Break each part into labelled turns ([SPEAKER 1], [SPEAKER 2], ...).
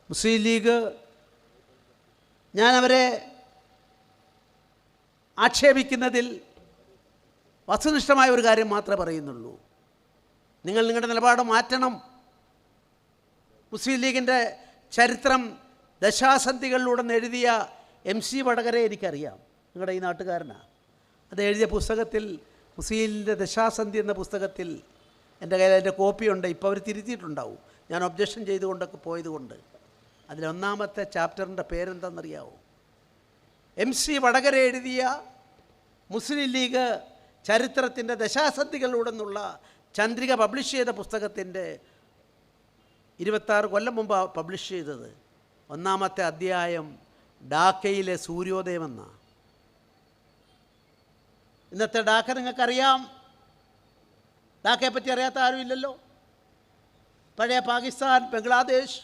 [SPEAKER 1] മുസ്ലിം league ഞാൻ അവരെ ആക്ഷേപിക്കുന്നതിൽ വസ്തുനിഷ്ഠമായ ഒരു കാര്യം മാത്രമേ പറയുന്നുള്ളൂ. നിങ്ങൾ നിങ്ങളുടെ നിലപാട് മാറ്റണം. മുസ്ലിം ലീഗിൻ്റെ ചരിത്രം ദശാസന്ധികളിലൂടെ എഴുതിയ MC വടകരെ എനിക്കറിയാം, നിങ്ങളുടെ ഈ നാട്ടുകാരനാണ്. അത് എഴുതിയ പുസ്തകത്തിൽ മുസ്ലിം ലീഗിൻ്റെ ദശാസന്ധി എന്ന പുസ്തകത്തിൽ എൻ്റെ കയ്യിൽ അതിൻ്റെ കോപ്പിയുണ്ട്. ഇപ്പോൾ അവർ തിരുത്തിയിട്ടുണ്ടാവും, ഞാൻ ഒബ്ജക്ഷൻ ചെയ്തുകൊണ്ടൊക്കെ പോയതുകൊണ്ട്. അതിലൊന്നാമത്തെ ചാപ്റ്ററിൻ്റെ പേരെന്താണെന്നറിയാവോ? MC വടകര എഴുതിയ മുസ്ലിം ലീഗ് ചരിത്രത്തിൻ്റെ ദശാസന്ധികളിലൂടെ എന്നുള്ള ചന്ദ്രിക പബ്ലിഷ് ചെയ്ത പുസ്തകത്തിൻ്റെ 26 കൊല്ലം മുമ്പ് പബ്ലിഷ് ചെയ്തത്. ഒന്നാമത്തെ അധ്യായം ഡാക്കയിലെ സൂര്യോദയം എന്നാണ്. ഇന്നത്തെ ഡാക്ക നിങ്ങൾക്കറിയാം. ഡാക്കയെ പറ്റി അറിയാത്ത ആരുമില്ലല്ലോ. പഴയ പാകിസ്ഥാൻ, ബംഗ്ലാദേശ്.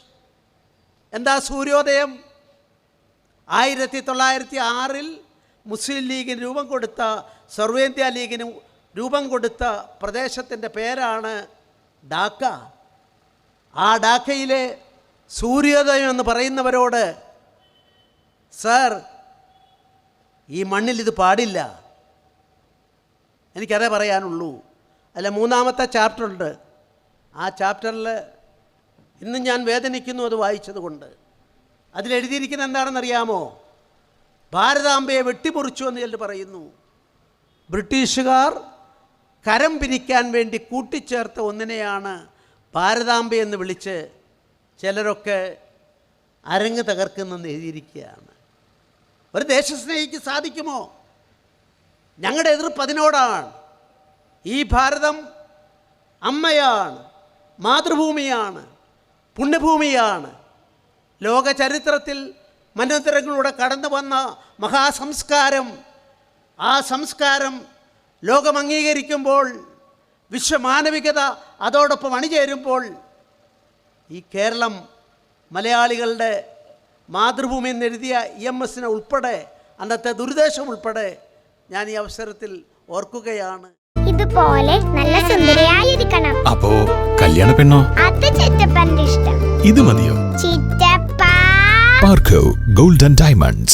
[SPEAKER 1] എന്താ സൂര്യോദയം? 1906 മുസ്ലിം ലീഗിന് രൂപം കൊടുത്ത, സർവേന്ത്യ ലീഗിന് രൂപം കൊടുത്ത പ്രദേശത്തിൻ്റെ പേരാണ് ഡാക്ക. ആ ഡാക്കയിലെ സൂര്യോദയം എന്ന് പറയുന്നവരോട്, സർ, ഈ മണ്ണിൽ ഇത് പാടില്ല, എനിക്കതേ പറയാനുള്ളൂ. അല്ല, മൂന്നാമത്തെ ചാപ്റ്ററുണ്ട്. ആ ചാപ്റ്ററിൽ ഇന്നും ഞാൻ വേദനിക്കുന്നു അത് വായിച്ചത് കൊണ്ട്. അതിലെഴുതിയിരിക്കുന്നത് എന്താണെന്നറിയാമോ? ഭാരതാംബയെ വെട്ടിമുറിച്ചു എന്ന് ചിലർ പറയുന്നു. ബ്രിട്ടീഷുകാർ കരം പിരിക്കാൻ വേണ്ടി കൂട്ടിച്ചേർത്ത ഒന്നിനെയാണ് ഭാരതാംബയെന്ന് വിളിച്ച് ചിലരൊക്കെ അരങ്ങ് തകർക്കുന്നെന്ന് എഴുതിയിരിക്കുകയാണ്. ഒരു ദേശസ്നേഹിക്ക് സാധിക്കുമോ? ഞങ്ങളുടെ എതിർപ്പ് അതിനോടാണ്. ഈ ഭാരതം അമ്മയാണ്, മാതൃഭൂമിയാണ്, പുണ്യഭൂമിയാണ്. ലോക ചരിത്രത്തിൽ മന്വന്തരങ്ങളിലൂടെ കടന്നു വന്ന മഹാസംസ്കാരം. ആ സംസ്കാരം ലോകം അംഗീകരിക്കുമ്പോൾ, വിശ്വമാനവികത അതോടൊപ്പം അണിചേരുമ്പോൾ, ഈ കേരളം മലയാളികളുടെ മാതൃഭൂമി എന്നെഴുതിയ EMSനെ ഉൾപ്പെടെ, അന്നത്തെ ദുരുദ്ദേശം ഉൾപ്പെടെ ഞാൻ ഈ അവസരത്തിൽ ഓർക്കുകയാണ്.
[SPEAKER 2] ഇതുപോലെ നല്ല സുന്ദരിയായിരിക്കണം.
[SPEAKER 3] അപ്പോ കല്യാണ പെണ്ണോ?
[SPEAKER 2] അത് ചിറ്റപ്പന്റെ ഇഷ്ടം.
[SPEAKER 3] ഇത് മതിയോ?
[SPEAKER 2] ചിറ്റപ്പ.
[SPEAKER 3] പാർക്കോ ഗോൾഡൻ ഡയമണ്ട്സ്.